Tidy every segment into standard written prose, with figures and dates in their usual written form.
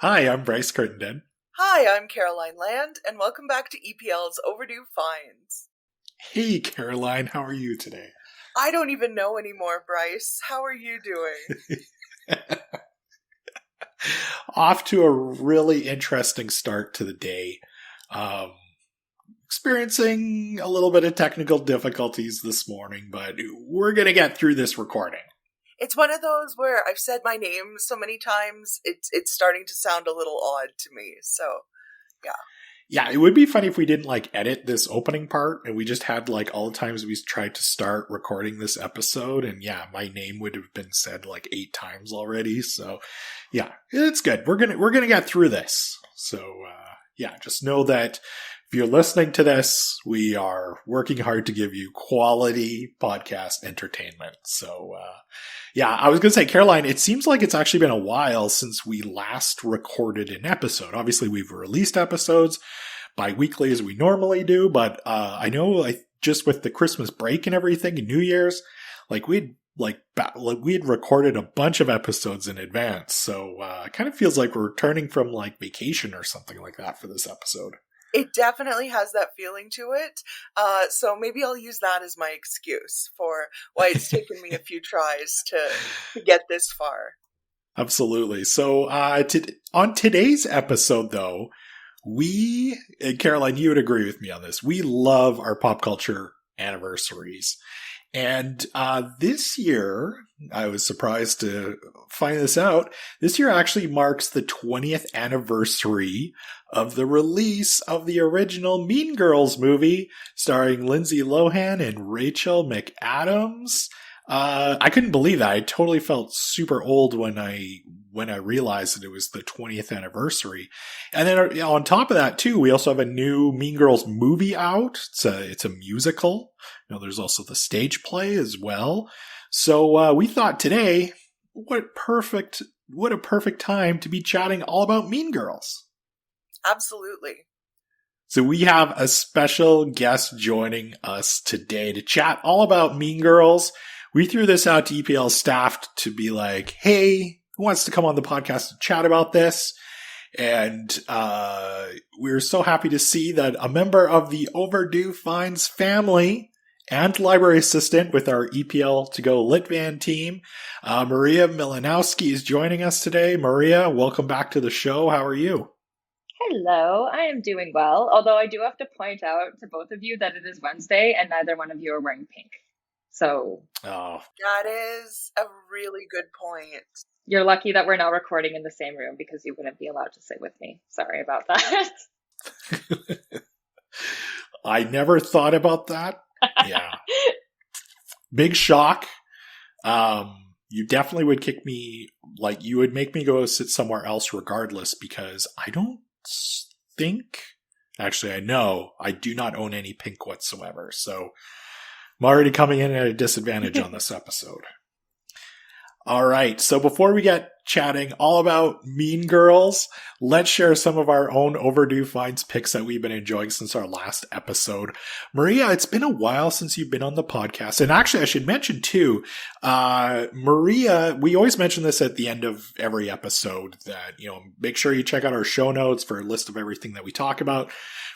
Hi, I'm Bryce Curtenden. Hi, I'm Caroline Land, and welcome back to EPL's Overdue Finds. Hey, Caroline, how are you today? I don't even know anymore, Bryce. How are you doing? Off to a really interesting start to the day. Um, Experiencing a little bit of technical difficulties this morning, but we're going to get through this recording. It's one of those where I've said my name so many times, it's starting to sound a little odd to me, so yeah. Yeah, it would be funny if we didn't edit this opening part and we just had all the times we tried to start recording this episode, and yeah, my name would have been said 8 times already. So yeah, it's good. We're gonna get through this. So yeah, just know that if you're listening to this, we are working hard to give you quality podcast entertainment. So yeah, I was going to say, Caroline, it seems like it's actually been a while since we last recorded an episode. Obviously, we've released episodes bi-weekly as we normally do, but I know just with the Christmas break and everything and New Year's, we had recorded a bunch of episodes in advance. So it kind of feels like we're returning from vacation or something like that for this episode. It definitely has that feeling to it. So maybe I'll use that as my excuse for why it's taken me a few tries to get this far. Absolutely. So on today's episode, though, and Caroline, you would agree with me on this, we love our pop culture anniversaries. And this year, I was surprised to find this out, this year actually marks the 20th anniversary of the release of the original Mean Girls movie starring Lindsay Lohan and Rachel McAdams. I couldn't believe that. I totally felt super old when I realized that it was the 20th anniversary. And then on top of that too, we also have a new Mean Girls movie out. It's a musical. There's also the stage play as well. So we thought today, what a perfect time to be chatting all about Mean Girls. Absolutely. So we have a special guest joining us today to chat all about Mean Girls. We threw this out to EPL staff to be like, hey, who wants to come on the podcast to chat about this? And we're so happy to see that a member of the Overdue Finds family and library assistant with our EPL to go Lit Van team, Maria Milanowski, is joining us today. Maria, welcome back to the show. How are you? Hello, I am doing well, although I do have to point out to both of you that it is Wednesday and neither one of you are wearing pink. So that is a really good point. You're lucky that we're not recording in the same room because you wouldn't be allowed to sit with me. Sorry about that. I never thought about that. Yeah. Big shock. You definitely would kick me, you would make me go sit somewhere else regardless, because I don't think, actually I know, I do not own any pink whatsoever. So I'm already coming in at a disadvantage on this episode. All right. So before we get chatting all about Mean Girls, let's share some of our own Overdue Finds picks that we've been enjoying since our last episode. Maria, it's been a while since you've been on the podcast. And actually, I should mention too, Maria, we always mention this at the end of every episode that, make sure you check out our show notes for a list of everything that we talk about.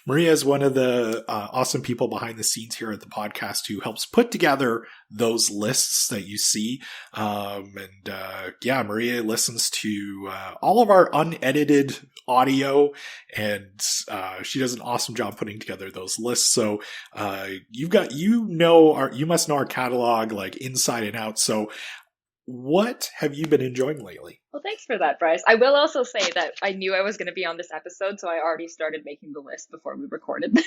Maria is one of the awesome people behind the scenes here at the podcast who helps put together those lists that you see. Yeah, Maria listens to all of our unedited audio, and she does an awesome job putting together those lists. So you must know our catalog inside and out. So what have you been enjoying lately? Well, thanks for that, Bryce. I will also say that I knew I was going to be on this episode, so I already started making the list before we recorded this.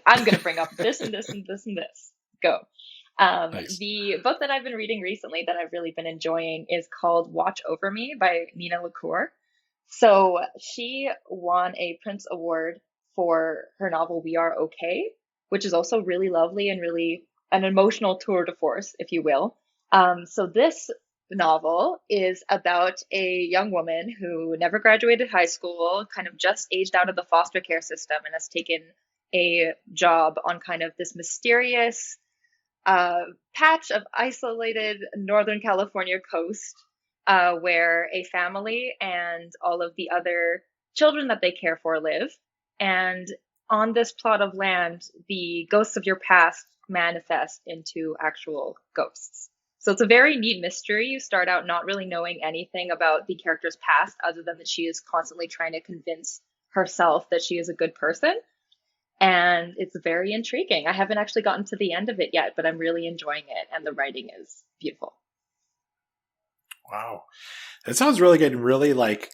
I'm going to bring up this and this and this and this. Go. Nice. The book that I've been reading recently that I've really been enjoying is called Watch Over Me by Nina LaCour. So she won a Prince Award for her novel We Are Okay, which is also really lovely and really an emotional tour de force, if you will. So this novel is about a young woman who never graduated high school, kind of just aged out of the foster care system, and has taken a job on kind of this mysterious patch of isolated Northern California coast where a family and all of the other children that they care for live. And on this plot of land, the ghosts of your past manifest into actual ghosts. So it's a very neat mystery. You start out not really knowing anything about the character's past other than that she is constantly trying to convince herself that she is a good person. And it's very intriguing. I haven't actually gotten to the end of it yet, but I'm really enjoying it. And the writing is beautiful. Wow. That sounds really good. Really like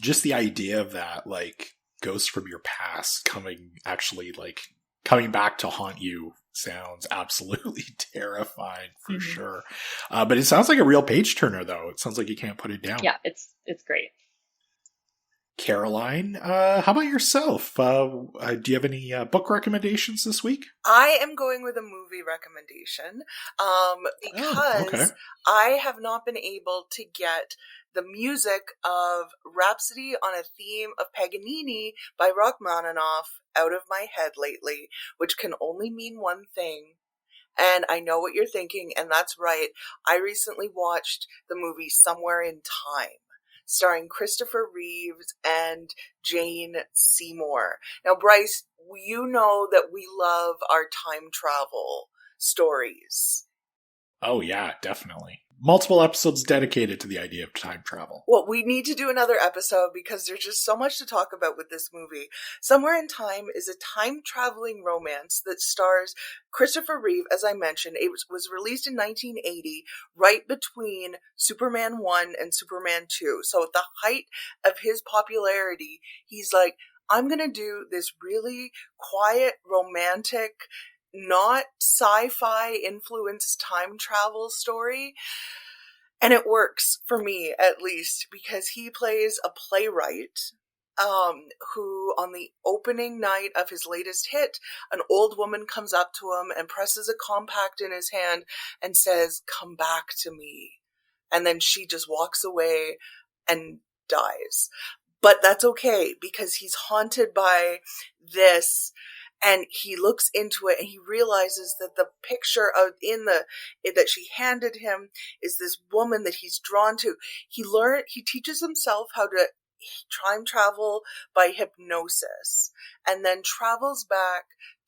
just the idea of that, like ghosts from your past coming back to haunt you sounds absolutely terrifying for sure. But it sounds like a real page turner though. It sounds like you can't put it down. Yeah, it's great. Caroline, how about yourself? Do you have any book recommendations this week? I am going with a movie recommendation because I have not been able to get the music of Rhapsody on a Theme of Paganini by Rachmaninoff out of my head lately, which can only mean one thing. And I know what you're thinking, and that's right. I recently watched the movie Somewhere in Time, starring Christopher Reeves and Jane Seymour. Now, Bryce, you know that we love our time travel stories. Oh, yeah, definitely. Multiple episodes dedicated to the idea of time travel. Well, we need to do another episode because there's just so much to talk about with this movie. Somewhere in Time is a time-traveling romance that stars Christopher Reeve, as I mentioned. It was released in 1980, right between Superman 1 and Superman 2. So at the height of his popularity, he's like, I'm going to do this really quiet, romantic, not sci-fi influenced time travel story. And it works for me, at least, because he plays a playwright who, on the opening night of his latest hit, an old woman comes up to him and presses a compact in his hand and says, "Come back to me." And then she just walks away and dies. But that's okay, because he's haunted by this. And he looks into it and he realizes that the picture that she handed him is this woman that he's drawn to. He teaches himself how to time travel by hypnosis, and then travels back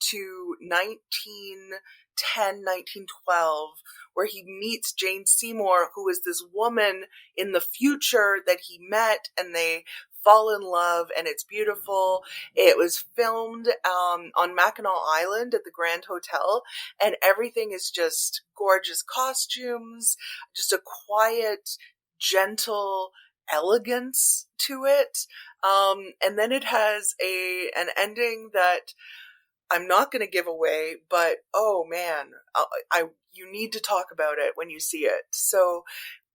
to 1910, 1912, where he meets Jane Seymour, who is this woman in the future that he met, and they fall in love, and it's beautiful. It was filmed on Mackinac Island at the Grand Hotel, and everything is just gorgeous costumes, just a quiet, gentle elegance to it. And then it has an ending that I'm not going to give away, but oh man, you need to talk about it when you see it. So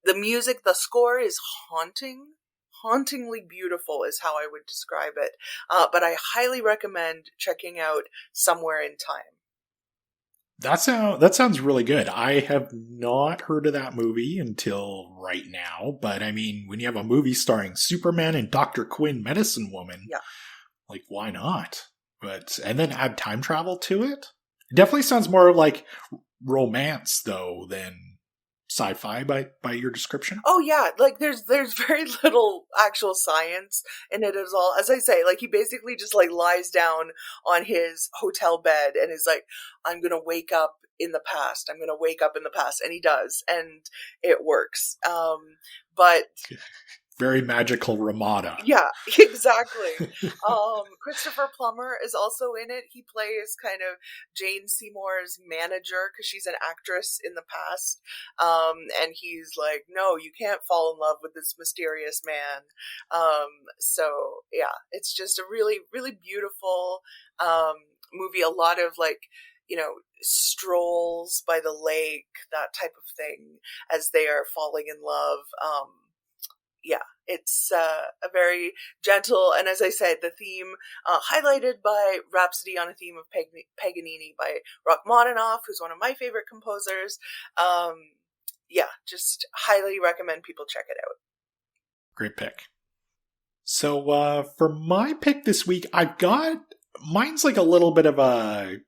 the music, the score is hauntingly beautiful is how I would describe it. But I highly recommend checking out Somewhere in Time. That sounds really good. I have not heard of that movie until right now, but I mean, when you have a movie starring Superman and Dr. Quinn, Medicine Woman, like why not? And then add time travel to it? It definitely sounds more like romance though than sci-fi by your description. Oh yeah, like there's very little actual science in it at all. As I say, like he basically just like lies down on his hotel bed and is like, I'm gonna wake up in the past. I'm gonna wake up in the past, and he does, and it works. But very magical Ramada. Yeah, exactly. Christopher Plummer is also in it. He plays kind of Jane Seymour's manager because she's an actress in the past. And he's like, no, you can't fall in love with this mysterious man. So yeah, it's just a really, really beautiful movie. A lot of strolls by the lake, that type of thing, as they are falling in love. Yeah, it's a very gentle, and as I said, the theme highlighted by Rhapsody on a Theme of Paganini by Rachmaninoff, who's one of my favorite composers. Yeah, just highly recommend people check it out. Great pick. So for my pick this week, mine's like a little bit of a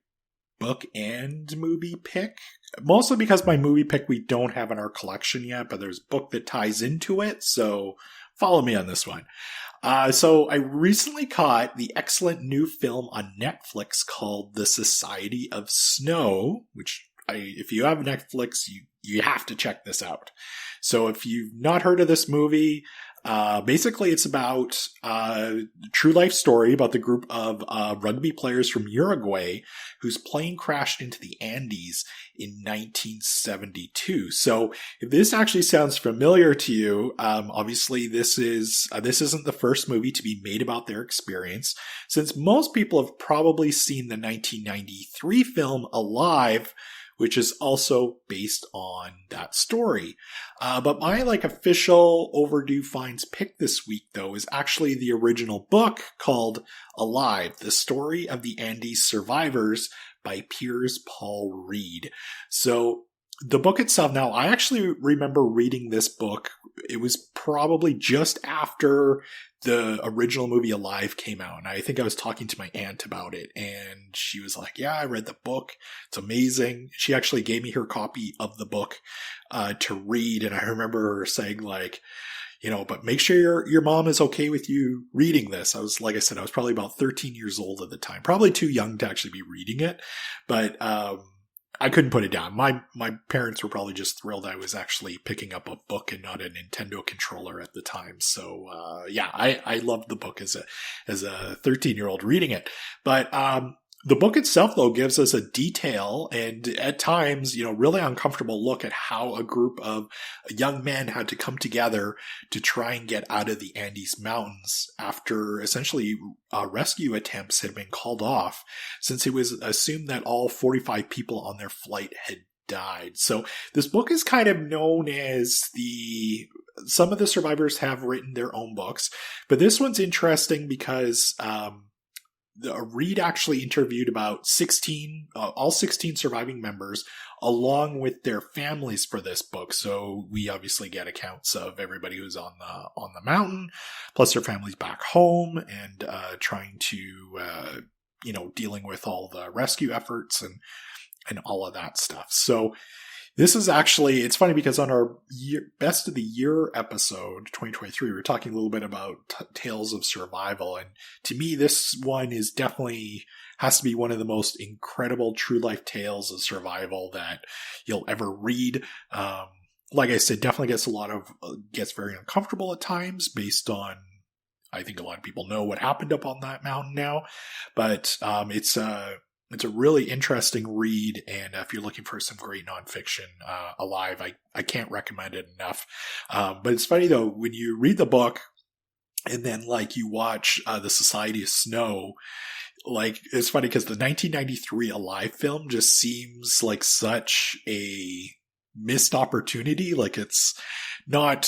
book and movie pick. Mostly because my movie pick we don't have in our collection yet, but there's a book that ties into it, so follow me on this one. So I recently caught the excellent new film on Netflix called The Society of Snow, which if you have Netflix, you have to check this out. So if you've not heard of this movie, basically it's about a true life story about the group of rugby players from Uruguay whose plane crashed into the Andes in 1972. So if this actually sounds familiar to you, obviously this isn't the first movie to be made about their experience, since most people have probably seen the 1993 film Alive, which is also based on that story. But my official Overdue finds pick this week, though, is actually the original book called Alive, The Story of the Andes Survivors by Piers Paul Reed. So the book itself, now I actually remember reading this book. It was probably just after the original movie Alive came out. And I think I was talking to my aunt about it. And she was like, yeah, I read the book. It's amazing. She actually gave me her copy of the book to read. And I remember her saying but make sure your mom is okay with you reading this. Like I said, I was probably about 13 years old at the time. Probably too young to actually be reading it. But I couldn't put it down. My parents were probably just thrilled I was actually picking up a book and not a Nintendo controller at the time. So I loved the book as a 13-year-old reading it. But the book itself, though, gives us a detail and at times, really uncomfortable look at how a group of young men had to come together to try and get out of the Andes Mountains after essentially rescue attempts had been called off, since it was assumed that all 45 people on their flight had died. So this book is kind of known as some of the survivors have written their own books, but this one's interesting because Reed actually interviewed about all 16 surviving members along with their families for this book. So we obviously get accounts of everybody who's on the mountain, plus their families back home and trying to, dealing with all the rescue efforts and all of that stuff. So this is actually, it's funny because on our best of the year episode, 2023, we were talking a little bit about tales of survival. And to me, this one is definitely has to be one of the most incredible true life tales of survival that you'll ever read. Like I said, definitely gets very uncomfortable at times based on, I think a lot of people know what happened up on that mountain now, but it's a really interesting read, and if you're looking for some great nonfiction, Alive, I can't recommend it enough. But it's funny, though, when you read the book and then, you watch The Society of Snow, it's funny because the 1993 Alive film just seems like such a missed opportunity. It's not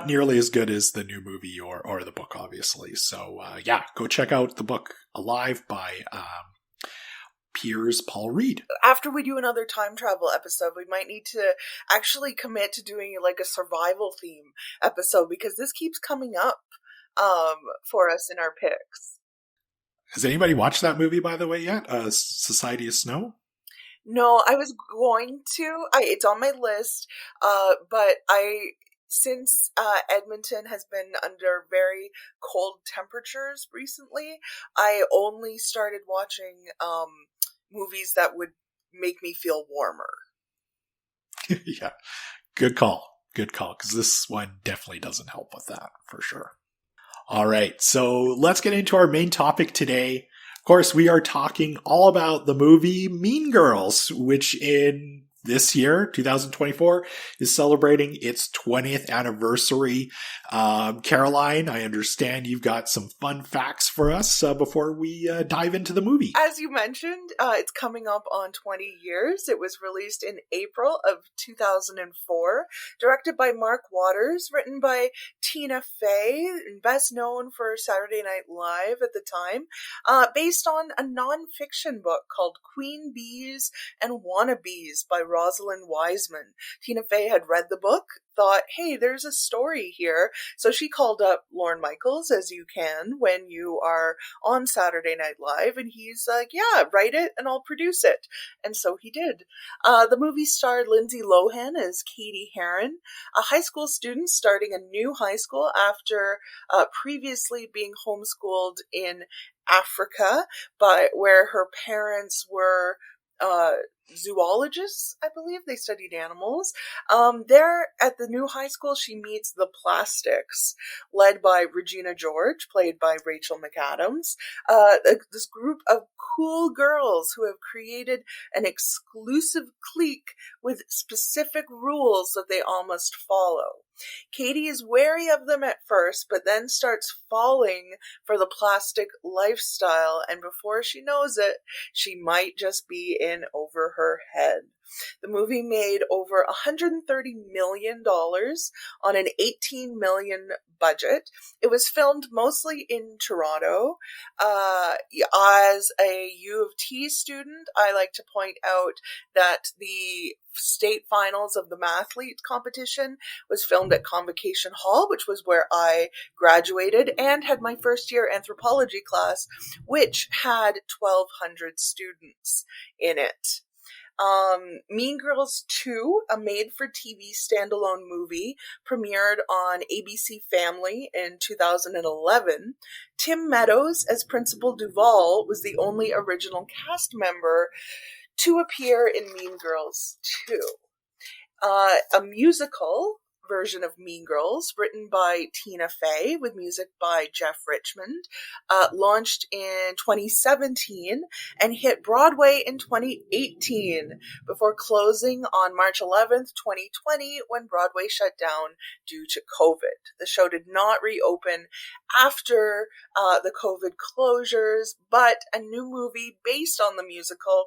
nearly as good as the new movie or the book, obviously. So, go check out the book Alive by Piers Paul Reed. After we do another time travel episode, we might need to actually commit to doing a survival theme episode, because this keeps coming up for us in our picks. Has anybody watched that movie, by the way, yet? Society of Snow? No, I was going to. It's on my list, but since Edmonton has been under very cold temperatures recently, I only started watching movies that would make me feel warmer. Yeah, good call, because this one definitely doesn't help with that, for sure. All right, so let's get into our main topic today. Of course, we are talking all about the movie Mean Girls, which in this year, 2024, is celebrating its 20th anniversary. Caroline, I understand you've got some fun facts for us before we dive into the movie. As you mentioned, it's coming up on 20 years. It was released in April of 2004, directed by Mark Waters, written by Tina Fey, best known for Saturday Night Live at the time, based on a non-fiction book called Queen Bees and Wannabes by Rosalind Wiseman. Tina Fey had read the book, thought, hey, there's a story here. So she called up Lorne Michaels, as you can when you are on Saturday Night Live, and he's like, yeah, write it and I'll produce it. And so he did. The movie starred Lindsay Lohan as Katie Heron, a high school student starting a new high school after previously being homeschooled in Africa, but where her parents were zoologists, I believe. They studied animals. There at the new high school, she meets the Plastics, led by Regina George, played by Rachel McAdams. This group of cool girls who have created an exclusive clique with specific rules that they all must follow. Katie is wary of them at first, but then starts falling for the plastic lifestyle, and before she knows it, she might just be in over her head. The movie made over $130 million on an $18 million budget. It was filmed mostly in Toronto. As a U of T student, I like to point out that the state finals of the Mathlete competition was filmed at Convocation Hall, which was where I graduated and had my first year anthropology class, which had 1,200 students in it. Mean Girls 2, a made-for-TV standalone movie, premiered on ABC Family in 2011. Tim Meadows, as Principal Duval, was the only original cast member to appear in Mean Girls 2. A musical version of Mean Girls, written by Tina Fey with music by Jeff Richmond, launched in 2017 and hit Broadway in 2018 before closing on March 11th, 2020 when Broadway shut down due to COVID. The show did not reopen after the COVID closures, but a new movie based on the musical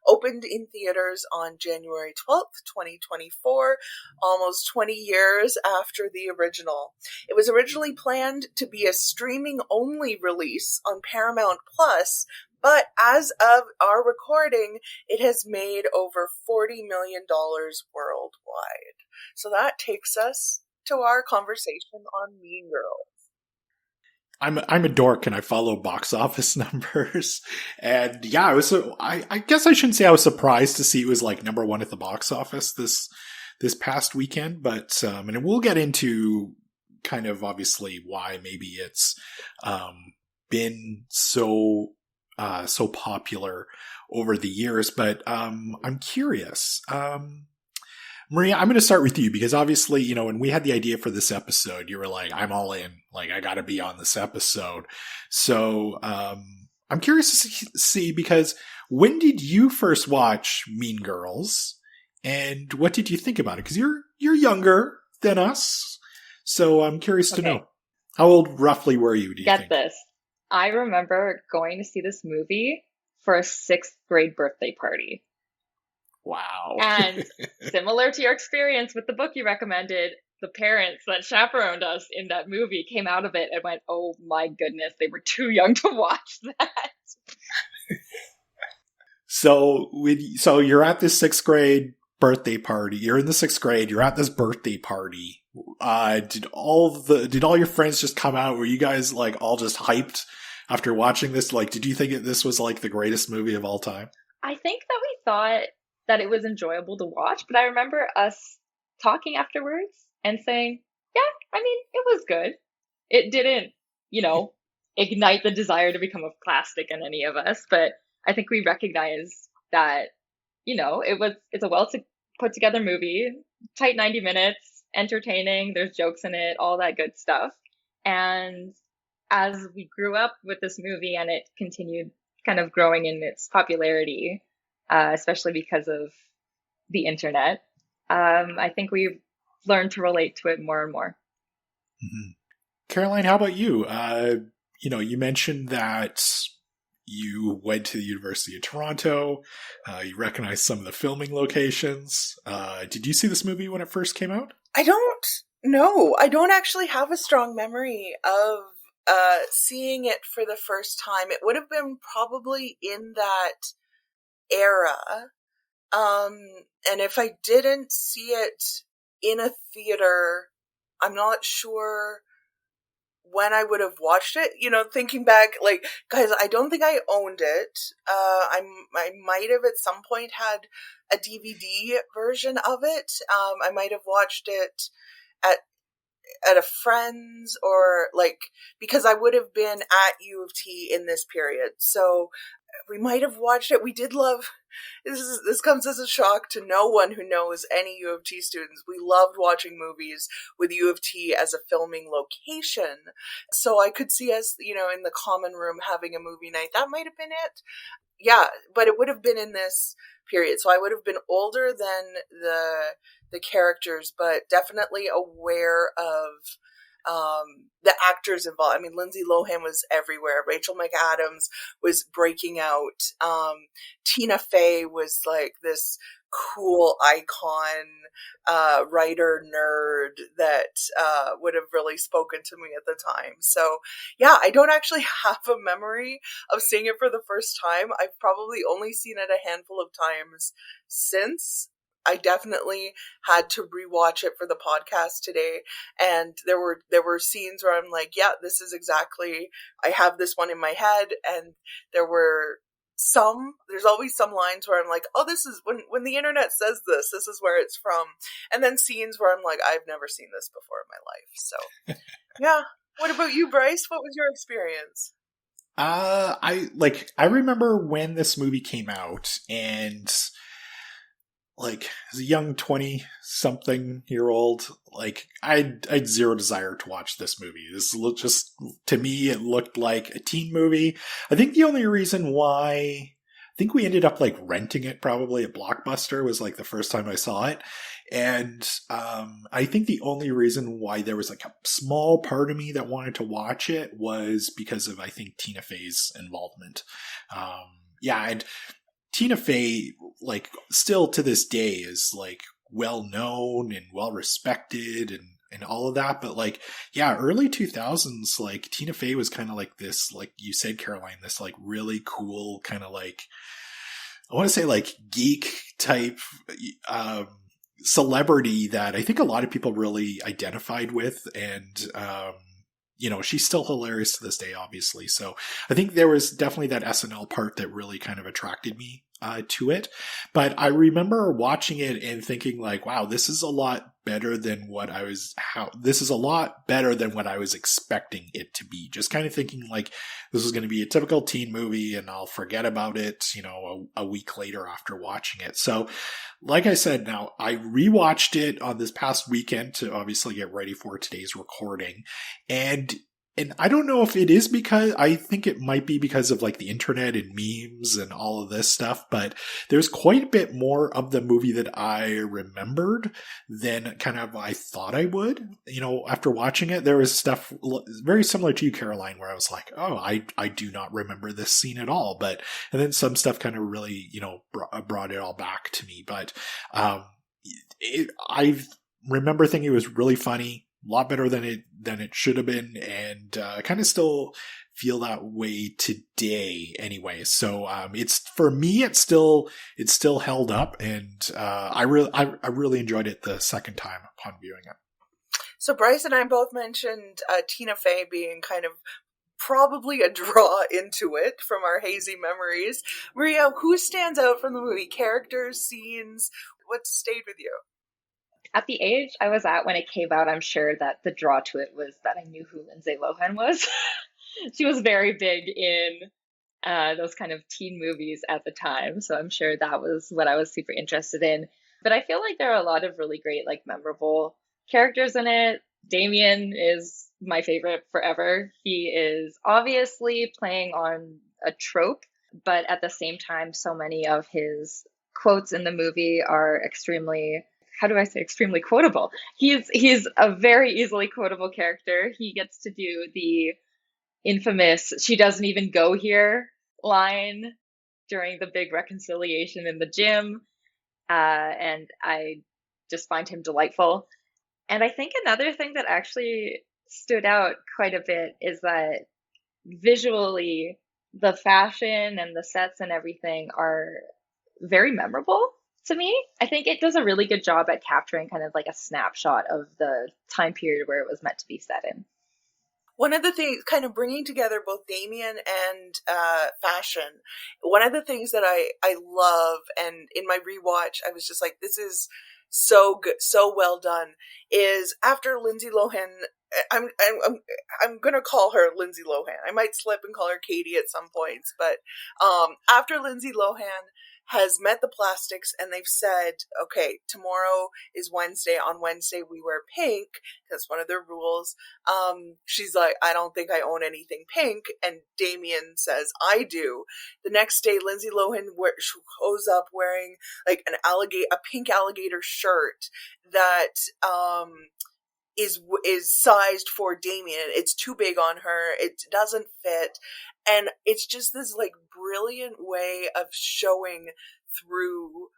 opened in theaters on January 12th, 2024, almost 20 years after the original. It was originally planned to be a streaming-only release on Paramount Plus, but as of our recording, it has made over $40 million worldwide. So that takes us to our conversation on Mean Girls. I'm a dork and I follow box office numbers, and yeah, I guess I shouldn't say I was surprised to see it was like number one at the box office this past weekend, but and we'll get into kind of obviously why maybe it's been so popular over the years, but I'm curious. Maria, I'm going to start with you because obviously, when we had the idea for this episode, you were like, I'm all in. Like, I got to be on this episode. So I'm curious to see, because when did you first watch Mean Girls and what did you think about it? Because you're younger than us. So I'm curious to know. How old roughly were you, do you think? Get this. I remember going to see this movie for a 6th grade birthday party. Wow. And similar to your experience with the book you recommended, the parents that chaperoned us in that movie came out of it and went, oh my goodness, they were too young to watch that. So you're at this 6th grade birthday party. You're in the 6th grade. You're at this birthday party. Did all your friends just come out? Were you guys like all just hyped after watching this? Like, did you think this was like the greatest movie of all time? I think that we thought that it was enjoyable to watch, but I remember us talking afterwards and saying, yeah, I mean, it was good. It didn't, ignite the desire to become a plastic in any of us, but I think we recognized that, it's a well put together movie, tight 90 minutes, entertaining, there's jokes in it, all that good stuff. And as we grew up with this movie and it continued kind of growing in its popularity, especially because of the internet, I think we've learned to relate to it more and more. Mm-hmm. Caroline, how about you? You mentioned that you went to the University of Toronto. You recognized some of the filming locations. Did you see this movie when it first came out? I don't know. I don't actually have a strong memory of seeing it for the first time. It would have been probably in that era And if I didn't see it in a theater, I'm not sure when I would have watched it. You know, thinking back, like, guys, I don't think I owned it. I might have at some point had a DVD version of it. I might have watched it at a friend's, or like, because I would have been at U of T in this period. So we might have watched it. We did love, this comes as a shock to no one who knows any U of T students. We loved watching movies with U of T as a filming location. So I could see us, you know, in the common room having a movie night. That might have been it. Yeah, but it would have been in this period. So I would have been older than the characters, but definitely aware of the actors involved. I mean, Lindsay Lohan was everywhere. Rachel McAdams was breaking out. Tina Fey was like this cool icon, writer nerd that would have really spoken to me at the time. So yeah, I don't actually have a memory of seeing it for the first time. I've probably only seen it a handful of times since. I definitely had to rewatch it for the podcast today, and there were scenes where I'm like, yeah, this is exactly, I have this one in my head, and there's always some lines where I'm like, oh, this is, when the internet says this is where it's from, and then scenes where I'm like, I've never seen this before in my life. So yeah. What about you, Bryce? What was your experience? I remember when this movie came out, and like, as a young 20-something-year-old, like, I'd zero desire to watch this movie. This looked just, to me, it looked like a teen movie. I think the only reason why, I think we ended up, like, renting it probably at Blockbuster was, like, the first time I saw it. And I think the only reason why there was, like, a small part of me that wanted to watch it was because of, I think, Tina Fey's involvement. Yeah, and Tina Fey, like, still to this day is, like, well known and well respected and all of that. But, like, yeah, early 2000s, like, Tina Fey was kind of like this, like you said, Caroline, this, like, really cool kind of, like, I want to say, like, geek type celebrity that I think a lot of people really identified with. And, you know, she's still hilarious to this day, obviously. So I think there was definitely that SNL part that really kind of attracted me to it. But I remember watching it and thinking, like, wow, this is a lot better than what I was expecting it to be. Just kind of thinking, like, this is going to be a typical teen movie and I'll forget about it, you know, a week later after watching it. So, like I said, now I rewatched it on this past weekend to obviously get ready for today's recording. And I don't know if it is because, I think it might be because of, like, the internet and memes and all of this stuff, but there's quite a bit more of the movie that I remembered than kind of I thought I would. You know, after watching it, there was stuff very similar to you, Caroline, where I was like, oh, I do not remember this scene at all. But, and then some stuff kind of really, you know, brought it all back to me. But I remember thinking it was really funny. A lot better than it should have been, and kind of still feel that way today anyway. So it's, for me, it's still held up, and I really enjoyed it the second time upon viewing it. So Bryce and I both mentioned Tina Fey being kind of probably a draw into it from our hazy memories. Maria, who stands out from the movie? Characters, scenes, what stayed with you? At the age I was at when it came out, I'm sure that the draw to it was that I knew who Lindsay Lohan was. She was very big in those kind of teen movies at the time, so I'm sure that was what I was super interested in. But I feel like there are a lot of really great, like, memorable characters in it. Damien is my favorite forever. He is obviously playing on a trope, but at the same time, so many of his quotes in the movie are extremely, how do I say, extremely quotable. He's a very easily quotable character. He gets to do the infamous "she doesn't even go here" line during the big reconciliation in the gym. And I just find him delightful. And I think another thing that actually stood out quite a bit is that visually, the fashion and the sets and everything are very memorable To me, I think it does a really good job at capturing kind of like a snapshot of the time period where it was meant to be set in. One of the things, kind of bringing together both Damien and fashion, one of the things that I love, and in my rewatch, I was just like, this is so good, so well done, is after Lindsay Lohan, I'm gonna call her Lindsay Lohan. I might slip and call her Katie at some points, but after Lindsay Lohan has met the plastics and they've said, okay, tomorrow is Wednesday. On Wednesday we wear pink. That's one of their rules. She's like, I don't think I own anything pink. And Damien says, I do. The next day, Lindsay Lohan shows up wearing like a pink alligator shirt that, is sized for Damien. It's too big on her. It doesn't fit. And it's just this like brilliant way of showing through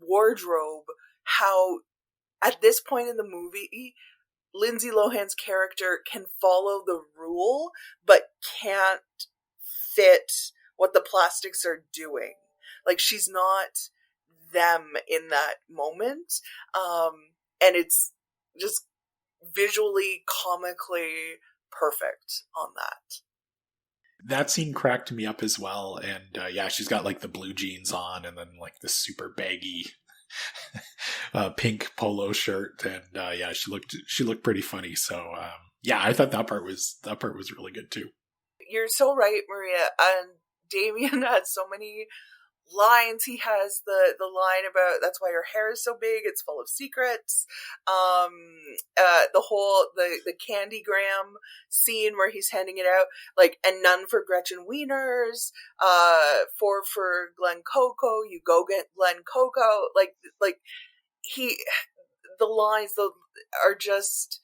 wardrobe how at this point in the movie, Lindsay Lohan's character can follow the rule, but can't fit what the plastics are doing. Like she's not them in that moment. And it's just visually, comically perfect on that. That scene cracked me up as well. And yeah, she's got like the blue jeans on and then like the super baggy pink polo shirt. And yeah, she looked pretty funny. So yeah, I thought that part was really good too. You're so right, Maria. And Damien had so many lines. He has the line about that's why your hair is so big, it's full of secrets. The whole the candygram scene where he's handing it out, like, and none for Gretchen Wieners, 4 for Glen Coco, you go get Glen Coco. Like the lines are just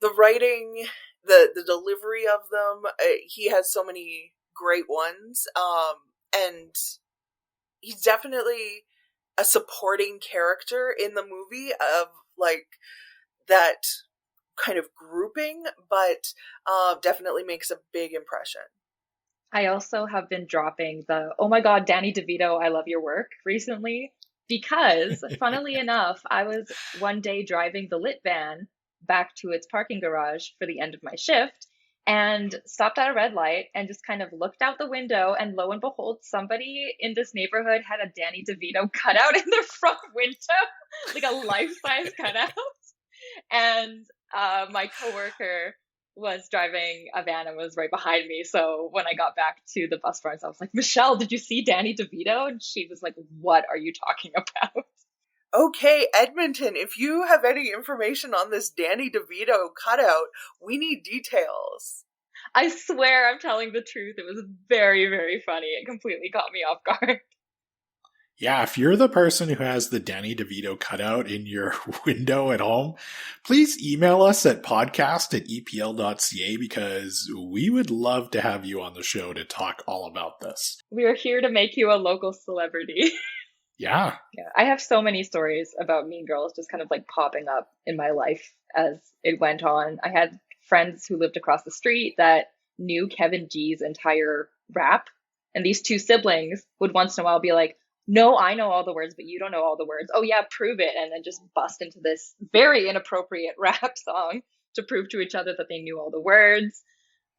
the writing, the delivery of them. He has so many great ones. And he's definitely a supporting character in the movie of like that kind of grouping, but definitely makes a big impression. I also have been dropping the, oh my God, Danny DeVito, I love your work recently, because funnily enough, I was one day driving the lit van back to its parking garage for the end of my shift, and stopped at a red light and just kind of looked out the window, and lo and behold, somebody in this neighborhood had a Danny DeVito cutout in their front window, like a life-size cutout. And my coworker was driving a van and was right behind me. So when I got back to the bus barns, I was like, Michelle, did you see Danny DeVito? And she was like, what are you talking about? Okay, Edmonton, if you have any information on this Danny DeVito cutout, we need details. I swear I'm telling the truth. It was very, very funny. It completely caught me off guard. Yeah, if you're the person who has the Danny DeVito cutout in your window at home, please email us at podcast@epl.ca because we would love to have you on the show to talk all about this. We are here to make you a local celebrity. Yeah. Yeah, I have so many stories about Mean Girls just kind of like popping up in my life as it went on. I had friends who lived across the street that knew Kevin G's entire rap. And these two siblings would once in a while be like, no, I know all the words, but you don't know all the words. Oh yeah, prove it. And then just bust into this very inappropriate rap song to prove to each other that they knew all the words.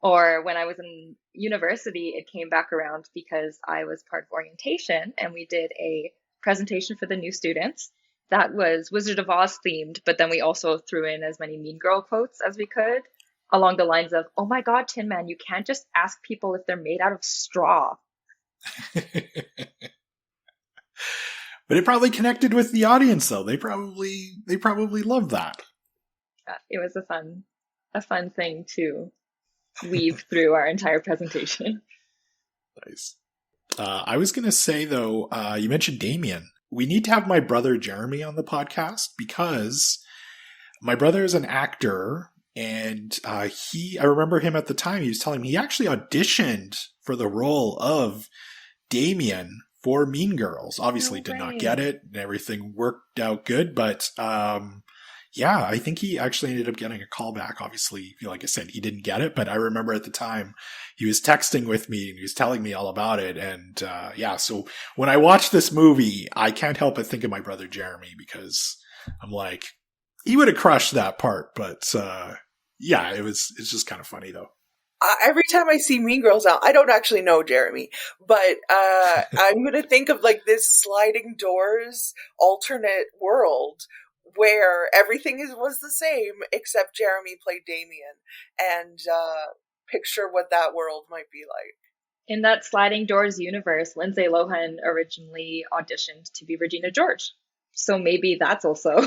Or when I was in university, it came back around because I was part of orientation and we did a presentation for the new students that was Wizard of Oz themed, but then we also threw in as many Mean Girl quotes as we could, along the lines of, oh my God, Tin Man, you can't just ask people if they're made out of straw. But it probably connected with the audience, though. They probably loved that. It was a fun thing to weave through our entire presentation. Nice. I was going to say, though, you mentioned Damien. We need to have my brother Jeremy on the podcast because my brother is an actor, and I remember him at the time. He was telling me he actually auditioned for the role of Damien for Mean Girls. Obviously did not get it, and everything worked out good, but Yeah, I think he actually ended up getting a call back. Obviously, like I said, he didn't get it, but I remember at the time he was texting with me and he was telling me all about it. And yeah, so when I watch this movie, I can't help but think of my brother Jeremy, because I'm like, he would have crushed that part. But yeah, it's just kind of funny though. Every time I see Mean Girls now, I don't actually know Jeremy, but I'm going to think of like this sliding doors alternate world where everything was the same except Jeremy played Damien, and picture what that world might be like. In that sliding doors universe, Lindsay Lohan originally auditioned to be Regina George. So maybe that's also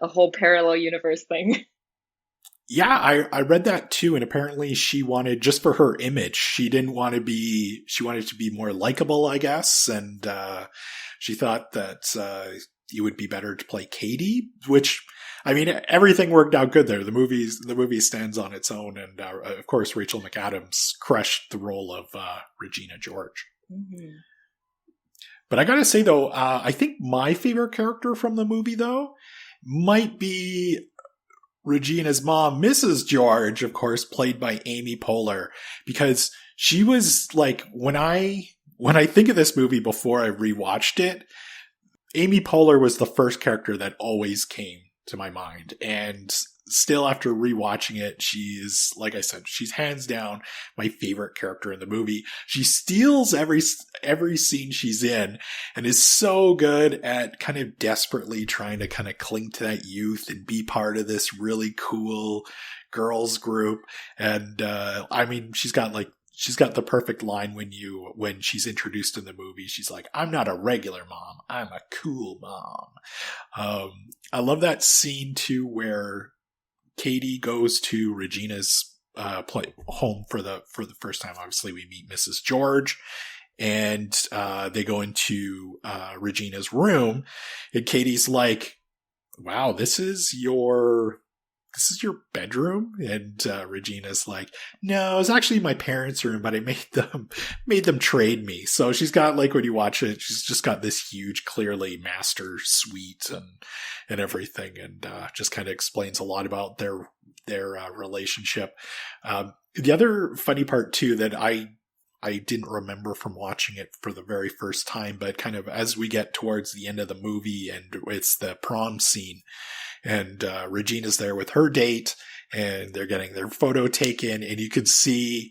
a whole parallel universe thing. Yeah, I read that too, and apparently she wanted, just for her image, she wanted to be more likable, I guess, and she thought that it would be better to play Katie, which, I mean, everything worked out good there. The movie stands on its own, and of course Rachel McAdams crushed the role of Regina George. Mm-hmm. But I gotta say though, I think my favorite character from the movie though might be Regina's mom, Mrs. George, of course, played by Amy Poehler, because she was like, when I think of this movie before I rewatched it, Amy Poehler was the first character that always came to my mind. And still, after rewatching it, she's, like I said, she's hands down my favorite character in the movie. She steals every scene she's in and is so good at kind of desperately trying to kind of cling to that youth and be part of this really cool girls group. And I mean, she's got the perfect line when she's introduced in the movie. She's like, "I'm not a regular mom. I'm a cool mom." I love that scene too, where Katie goes to Regina's home for the first time. Obviously, we meet Mrs. George, and they go into Regina's room, and Katie's like, "Wow, this is your bedroom?" And Regina's like, "No, it's actually my parents' room, but I made them trade me." So she's got, like, when you watch it, she's just got this huge, clearly master suite and everything, and just kind of explains a lot about their relationship. The other funny part too that I didn't remember from watching it for the very first time, but kind of as we get towards the end of the movie and it's the prom scene, and Regina's there with her date, and they're getting their photo taken, and you could see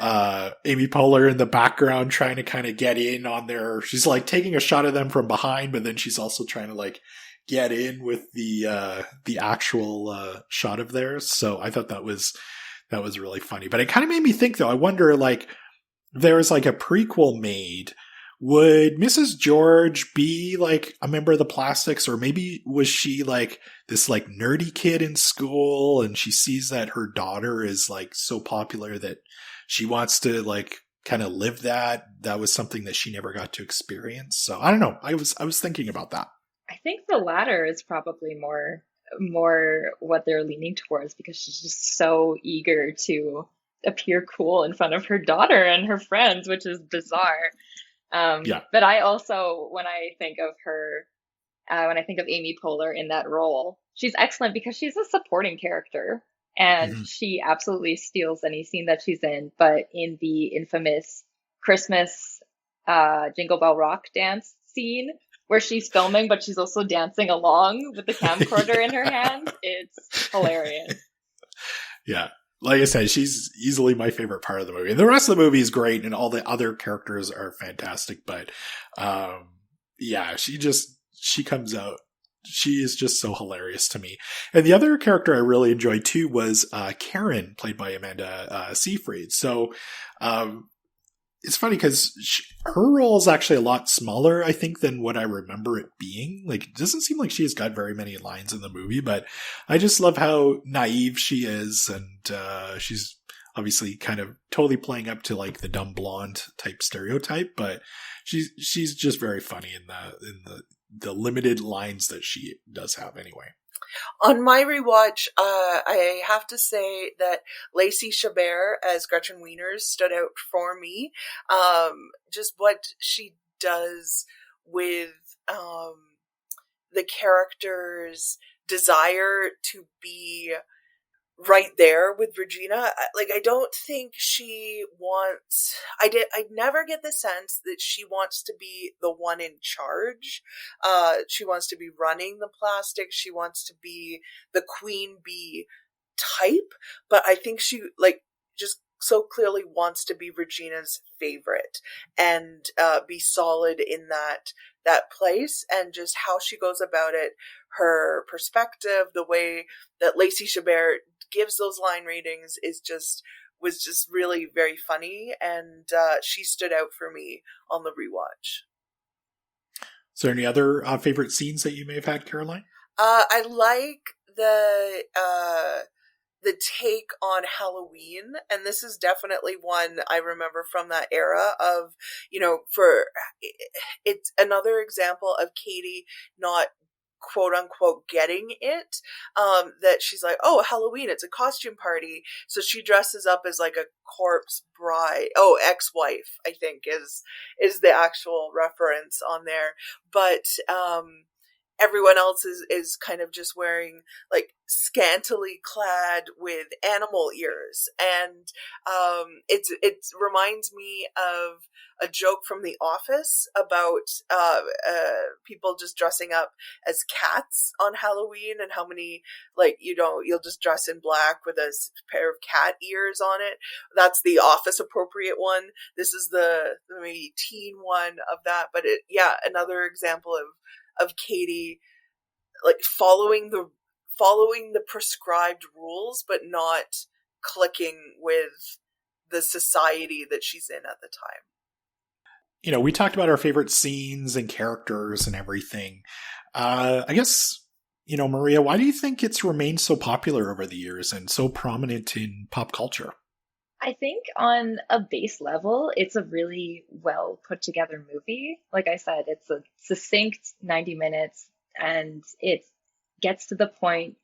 Amy Poehler in the background trying to kind of get in on their, she's like taking a shot of them from behind, but then she's also trying to like get in with the actual shot of theirs. So I thought that was really funny. But it kind of made me think though, I wonder, like, there was like a prequel made, would Mrs. George be like a member of the Plastics, or maybe was she like this like nerdy kid in school and she sees that her daughter is like so popular that she wants to like kind of live that was something that she never got to experience. So I don't know. I was thinking about that. I think the latter is probably more what they're leaning towards, because she's just so eager to appear cool in front of her daughter and her friends, which is bizarre. Yeah. But I also, when I think of her, when I think of Amy Poehler in that role, she's excellent because she's a supporting character, and she absolutely steals any scene that she's in. But in the infamous Christmas Jingle Bell Rock dance scene, where she's filming, but she's also dancing along with the camcorder in her hand, it's hilarious. Yeah. Like I said, she's easily my favorite part of the movie. And the rest of the movie is great, and all the other characters are fantastic. But yeah, she comes out. She is just so hilarious to me. And the other character I really enjoyed too was Karen, played by Amanda Seyfried. So it's funny because her role is actually a lot smaller, I think, than what I remember it being. Like, it doesn't seem like she has got very many lines in the movie, but I just love how naive she is, and she's obviously kind of totally playing up to like the dumb blonde type stereotype, but she's just very funny in the limited lines that she does have anyway. On my rewatch, I have to say that Lacey Chabert as Gretchen Wieners stood out for me. Just what she does with the characters desire to be right there with Regina. Like, I don't think she wants, I never get the sense that she wants to be the one in charge. She wants to be running the plastic. She wants to be the queen bee type, but I think she, like, just so clearly wants to be Regina's favorite and be solid in that place, and just how she goes about it, her perspective, the way that Lacey Chabert gives those line readings was just really very funny, and she stood out for me on the rewatch. Is there any other favorite scenes that you may have had, Caroline? I like the take on Halloween, and this is definitely one I remember from that era of, it's another example of Katie not quote unquote getting it, that she's like, oh, Halloween, it's a costume party, so she dresses up as like a corpse bride, ex-wife, I think is the actual reference on there, but everyone else is kind of just wearing like scantily clad with animal ears, and it reminds me of a joke from The Office about people just dressing up as cats on Halloween, and how many, like, you'll just dress in black with a pair of cat ears on it. That's the Office appropriate one. This is the maybe teen one of that, but another example of Katie, like, following the prescribed rules, but not clicking with the society that she's in at the time. We talked about our favorite scenes and characters and everything. I guess, Maria, why do you think it's remained so popular over the years and so prominent in pop culture? I think on a base level, it's a really well put together movie. Like I said, it's a succinct 90 minutes, and it gets to the point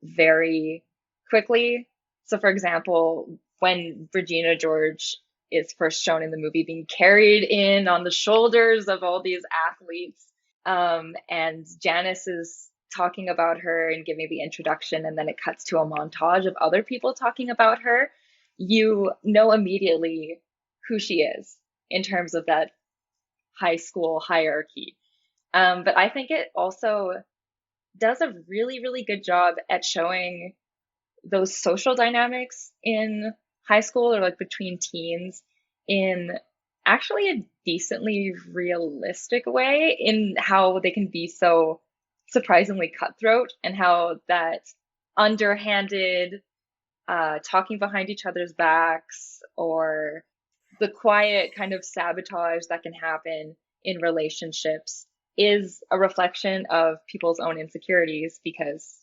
very quickly. So, for example, when Regina George is first shown in the movie being carried in on the shoulders of all these athletes, and Janice is talking about her and giving the introduction, and then it cuts to a montage of other people talking about her, you know immediately who she is in terms of that high school hierarchy. But I think it also does a really, really good job at showing those social dynamics in high school, or like between teens, in actually a decently realistic way, in how they can be so surprisingly cutthroat, and how that underhanded talking behind each other's backs, or the quiet kind of sabotage that can happen in relationships, is a reflection of people's own insecurities. Because,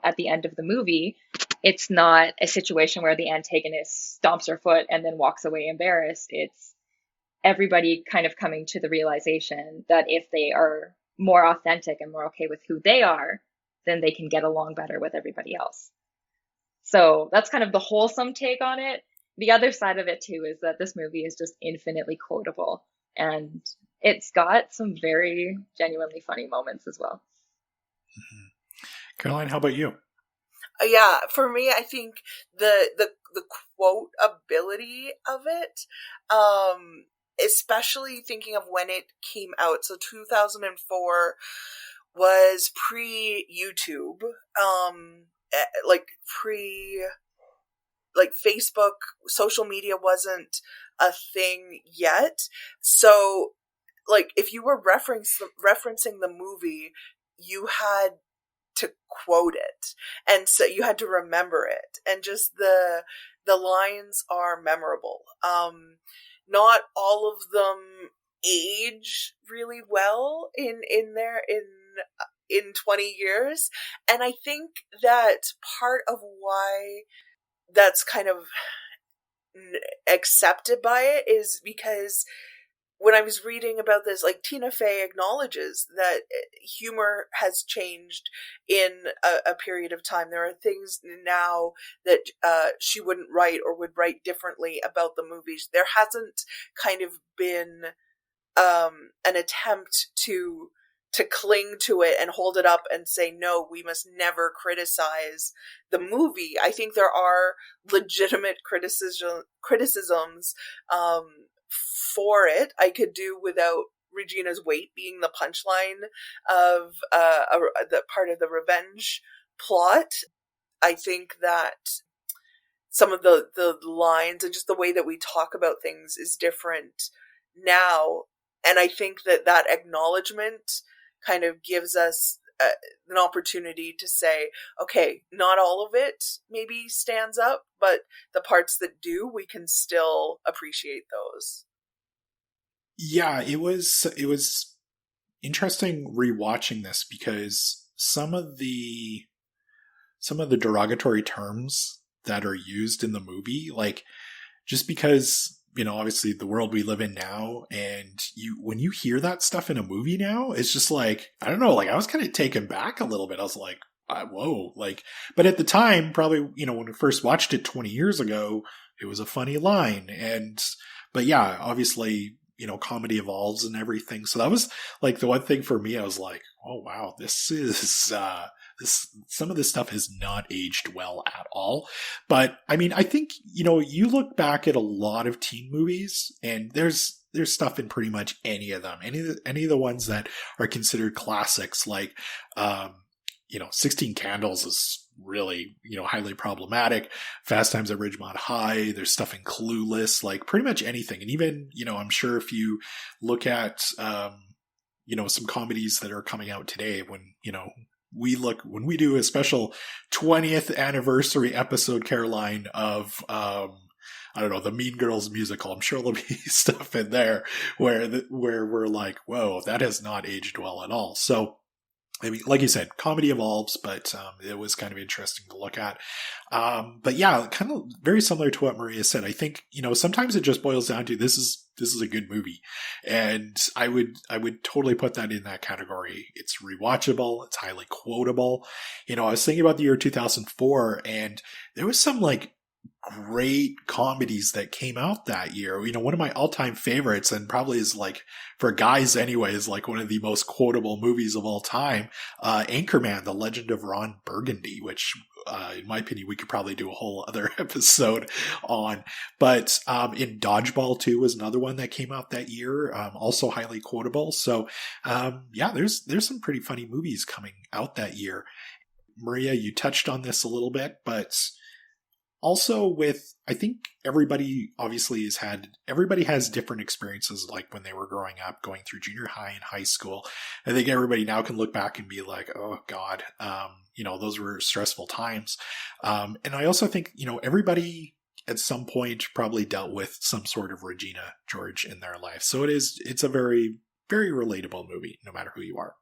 at the end of the movie, it's not a situation where the antagonist stomps her foot and then walks away embarrassed. It's everybody kind of coming to the realization that if they are more authentic and more okay with who they are, then they can get along better with everybody else. So that's kind of the wholesome take on it. The other side of it too is that this movie is just infinitely quotable, and it's got some very genuinely funny moments as well. Mm-hmm. Caroline, how about you? Yeah, for me, I think the quote ability of it, especially thinking of when it came out. So 2004 was pre-YouTube, like Facebook, social media wasn't a thing yet. So, like, if you were referencing the movie, you had to quote it, and so you had to remember it, and just the lines are memorable. Not all of them age really well in 20 years, and I think that part of why that's kind of accepted by it is because when I was reading about this, like, Tina Fey acknowledges that humor has changed in a period of time. There are things now that she wouldn't write or would write differently about the movies. There hasn't kind of been an attempt to to cling to it and hold it up and say, no, we must never criticize the movie. I think there are legitimate criticisms for it. I could do without Regina's weight being the punchline of the part of the revenge plot. I think that some of the lines and just the way that we talk about things is different now. And I think that acknowledgement kind of gives us an opportunity to say, okay, not all of it maybe stands up, but the parts that do, we can still appreciate those. Yeah, it was interesting rewatching this because some of the derogatory terms that are used in the movie, like, just because, obviously the world we live in now, and when you hear that stuff in a movie now, it's just like, I don't know, like, I was kind of taken back a little bit. I was like, whoa, like, but at the time, probably, when we first watched it 20 years ago, it was a funny line. But yeah, obviously, comedy evolves and everything. So that was like the one thing for me. I was like, oh wow, this is, some of this stuff has not aged well at all. But I mean, I think, you look back at a lot of teen movies and there's stuff in pretty much any of them, any of the ones that are considered classics, like, 16 Candles is really, highly problematic. Fast Times at Ridgemont High, there's stuff in Clueless, like pretty much anything. And even, I'm sure if you look at, some comedies that are coming out today, when we do a special 20th anniversary episode, Caroline, of, I don't know, the Mean Girls musical, I'm sure there'll be stuff in there where we're like, whoa, that has not aged well at all. So, I mean, like you said, comedy evolves, but it was kind of interesting to look at. But yeah, kind of very similar to what Maria said. I think, sometimes it just boils down to this is a good movie. And I would totally put that in that category. It's rewatchable. It's highly quotable. I was thinking about the year 2004, and there was some like great comedies that came out that year. One of my all-time favorites, and probably is like, for guys anyway, is like one of the most quotable movies of all time, Anchorman, The Legend of Ron Burgundy, which, in my opinion, we could probably do a whole other episode on. But in Dodgeball 2 was another one that came out that year, also highly quotable. So yeah, there's some pretty funny movies coming out that year. Maria, you touched on this a little bit, but also I think everybody obviously everybody has different experiences, like when they were growing up, going through junior high and high school. I think everybody now can look back and be like, oh God, those were stressful times. And I also think, everybody at some point probably dealt with some sort of Regina George in their life. So it's a very, very relatable movie, no matter who you are.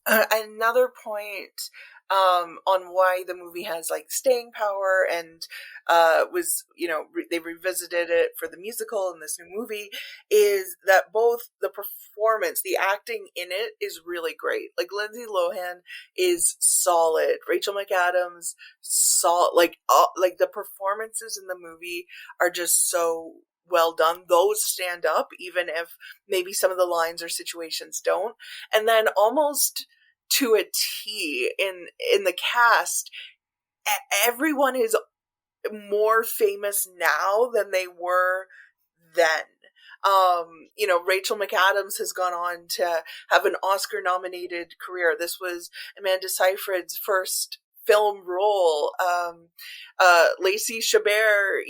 Another point on why the movie has like staying power and was, they revisited it for the musical in this new movie, is that both the performance, the acting in it is really great. Like Lindsay Lohan is solid. Rachel McAdams, like the performances in the movie are just so well done. Those stand up, even if maybe some of the lines or situations don't. And then almost to a T in the cast, everyone is more famous now than they were then. Rachel McAdams has gone on to have an Oscar-nominated career. This was Amanda Seyfried's first film role. Lacey Chabert,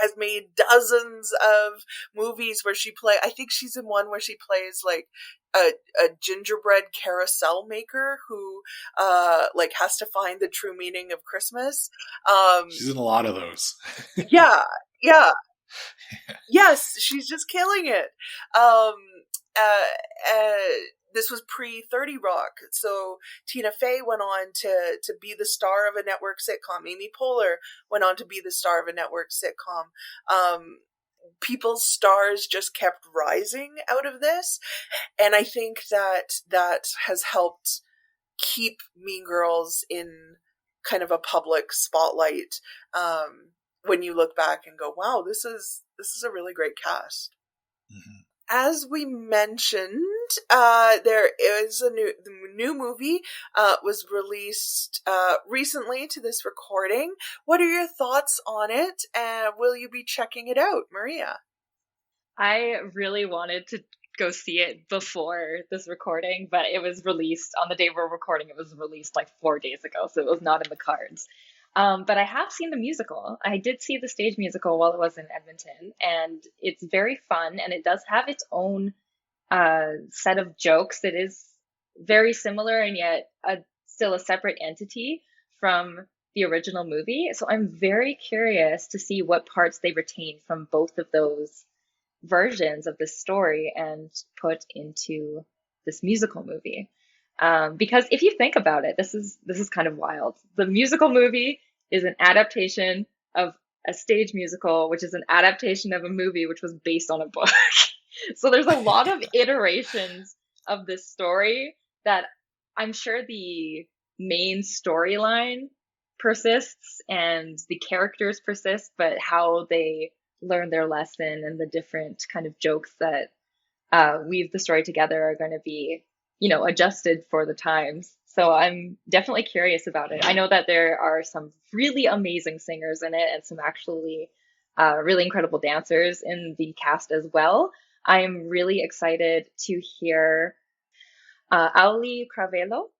has made dozens of movies where I think she's in one where she plays like a gingerbread carousel maker who has to find the true meaning of Christmas. She's in a lot of those. Yeah. Yes, she's just killing it. This was pre-30 Rock, so Tina Fey went on to be the star of a network sitcom. Amy Poehler went on to be the star of a network sitcom. People's stars just kept rising out of this, and I think that has helped keep Mean Girls in kind of a public spotlight. When you look back and go, wow, this is a really great cast. Mm-hmm. As we mentioned, there is the new movie was released recently to this recording. What are your thoughts on it, and will you be checking it out, Maria? I really wanted to go see it before this recording, but it was released on the day we're recording. It was released like 4 days ago, so it was not in the cards. But I have seen the musical. I did see the stage musical while it was in Edmonton, and it's very fun, and it does have its own set of jokes that is very similar and yet still a separate entity from the original movie. So I'm very curious to see what parts they retain from both of those versions of this story and put into this musical movie. Because if you think about it, this is kind of wild. The musical movie is an adaptation of a stage musical, which is an adaptation of a movie which was based on a book. So there's a lot of iterations of this story that I'm sure the main storyline persists and the characters persist, but how they learn their lesson and the different kind of jokes that weave the story together are going to be, adjusted for the times. So I'm definitely curious about it. I know that there are some really amazing singers in it and some actually really incredible dancers in the cast as well. I am really excited to hear Auli Cravello,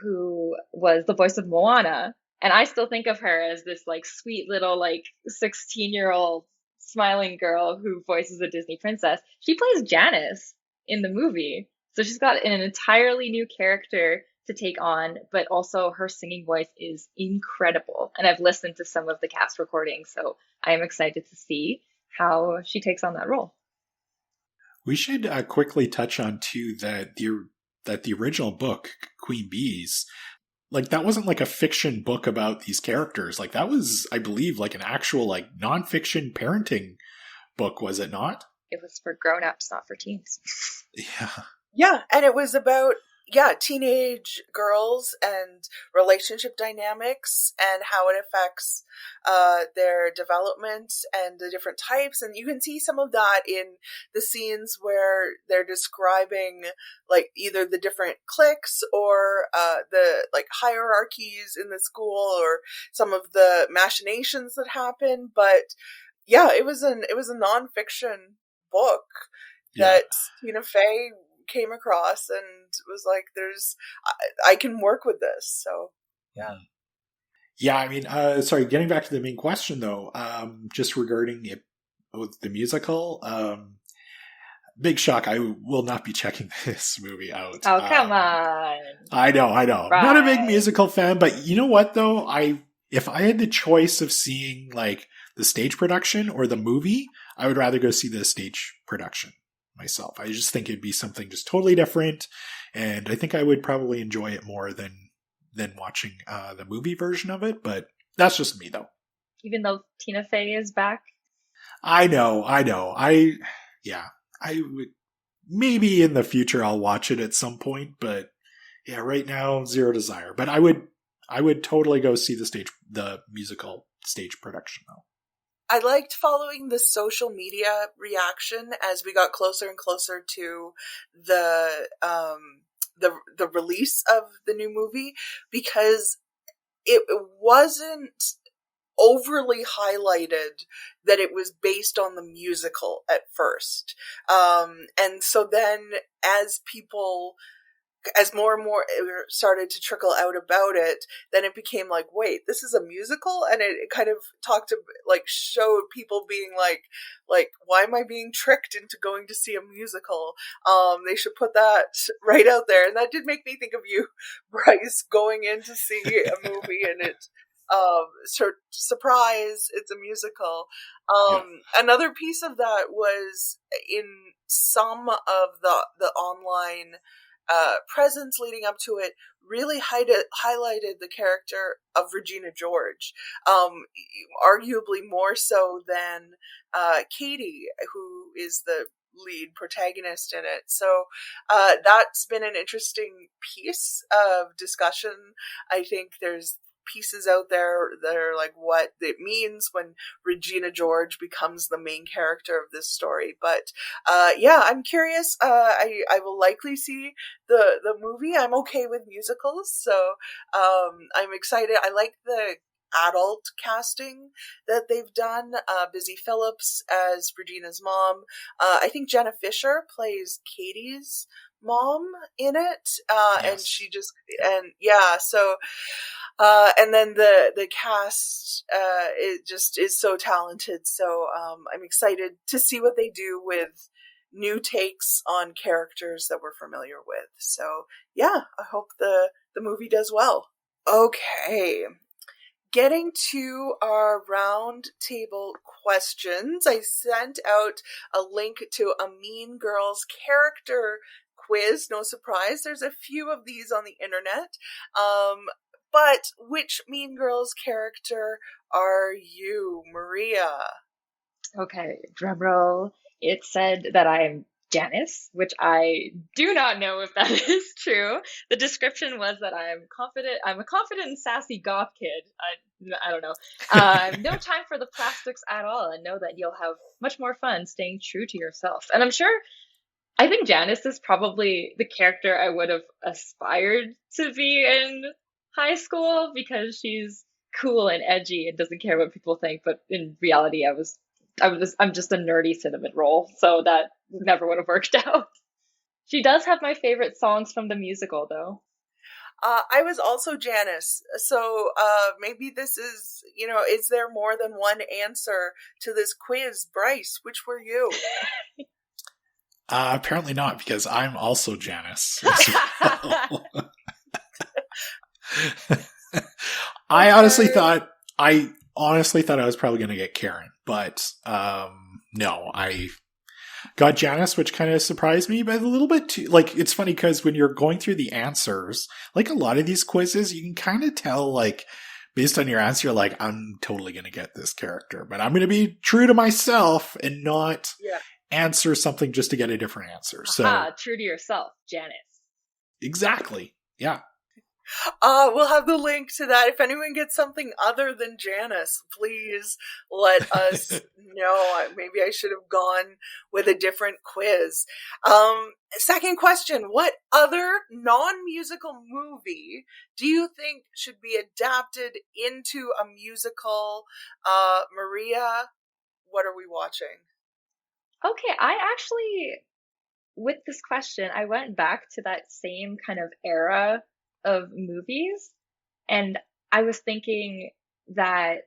who was the voice of Moana. And I still think of her as this like sweet little like 16-year-old smiling girl who voices a Disney princess. She plays Janice in the movie. So she's got an entirely new character to take on, but also her singing voice is incredible. And I've listened to some of the cast recordings, so I am excited to see how she takes on that role. We should quickly touch on too that the original book, Queen Bees, like that wasn't like a fiction book about these characters. Like that was, I believe, like an actual like nonfiction parenting book, was it not? It was for grown-ups, not for teens. Yeah. Yeah, and it was about teenage girls and relationship dynamics and how it affects their development and the different types. And you can see some of that in the scenes where they're describing like either the different cliques or the like hierarchies in the school or some of the machinations that happen. But yeah, it was a nonfiction book that Tina Fey came across and was like, I can work with this. So yeah, I mean, sorry, getting back to the main question though, just regarding it with the musical, big shock, I will not be checking this movie out. Oh, come on. I know. Right. Not a big musical fan, but you know what though, if I had the choice of seeing like the stage production or the movie, I would rather go see the stage production myself. I just think it'd be something just totally different, and I think I would probably enjoy it more than watching the movie version of it. But that's just me, though. Even though Tina Fey is back, I know. I would maybe in the future I'll watch it at some point, but yeah, right now zero desire. But I would totally go see the musical stage production though. I liked following the social media reaction as we got closer and closer to the release of the new movie, because it wasn't overly highlighted that it was based on the musical at first. And so then as more and more started to trickle out about it, then it became like, wait, this is a musical? And it kind of showed people being like, why am I being tricked into going to see a musical? They should put that right out there. And that did make me think of you, Bryce, going in to see a movie and it, surprise, it's a musical. Another piece of that was in some of the online presence leading up to it really highlighted the character of Regina George, arguably more so than Katie, who is the lead protagonist in it. So that's been an interesting piece of discussion. I think there's pieces out there that are like what it means when Regina George becomes the main character of this story. But yeah, I'm curious. I will likely see the movie. I'm okay with musicals, so I'm excited. I like the adult casting that they've done. Busy Phillips as Regina's mom. I think Jenna Fisher plays Katie's mom in it, and she just so and then the cast it just is so talented, so I'm excited to see what they do with new takes on characters that we're familiar with. So yeah, I hope the movie does well. Okay, getting to our round table questions, I sent out a link to a Mean Girls character quiz. No surprise, there's a few of these on the internet. But which Mean Girls character are you, Maria? Okay, drumroll. It said that I'm Janice, which I do not know if that is true. The description was that I'm a confident and sassy goth kid. I don't know. No time for the plastics at all, and know that you'll have much more fun staying true to yourself. And I think Janice is probably the character I would have aspired to be in high school, because she's cool and edgy and doesn't care what people think. But in reality, I'm just a nerdy cinnamon roll, so that never would have worked out. She does have my favorite songs from the musical, though. I was also Janice, so maybe this is, is there more than one answer to this quiz? Bryce, which were you? Apparently not, because I'm also Janice as well. I honestly thought I was probably going to get Karen, but no, I got Janice, which kind of surprised me, but a little bit too. Like, it's funny because when you're going through the answers, like a lot of these quizzes, you can kind of tell, like, based on your answer, you're like, I'm totally going to get this character, but I'm going to be true to myself and not answer something just to get a different answer. So true to yourself, Janice. Exactly. Yeah. We'll have the link to that. If anyone gets something other than Janice, please let us know. Maybe I should have gone with a different quiz. Second question, what other non-musical movie do you think should be adapted into a musical? Maria, what are we watching? Okay, with this question, I went back to that same kind of era of movies, and I was thinking that,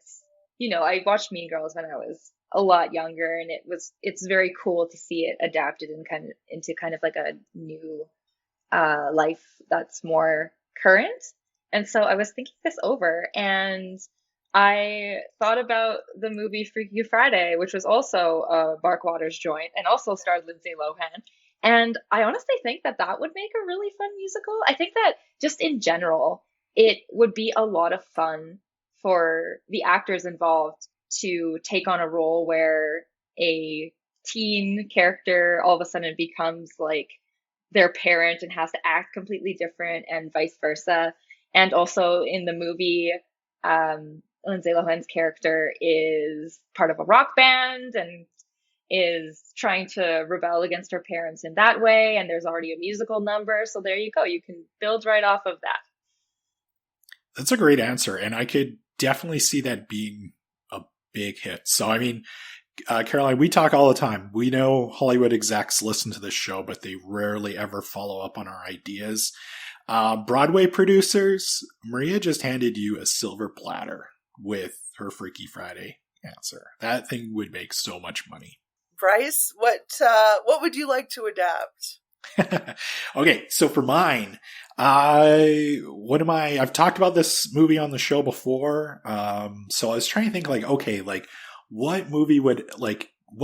I watched Mean Girls when I was a lot younger, and it's very cool to see it adapted and into like a new life that's more current. And so I was thinking this over, and I thought about the movie Freaky Friday, which was also a Mark Waters joint and also starred Lindsay Lohan. And I honestly think that would make a really fun musical. I think that just in general, it would be a lot of fun for the actors involved to take on a role where a teen character all of a sudden becomes like their parent and has to act completely different, and vice versa. And also in the movie, Lindsay Lohan's character is part of a rock band and is trying to rebel against her parents in that way, and there's already a musical number, so there you go. You can build right off of that. That's a great answer, and I could definitely see that being a big hit. So, I mean, Caroline, we talk all the time. We know Hollywood execs listen to this show, but they rarely ever follow up on our ideas. Broadway producers, Maria just handed you a silver platter with her Freaky Friday answer. That thing would make so much money. Bryce, what would you like to adapt? Okay, so for mine, I've talked about this movie on the show before. So I was trying to think what movie what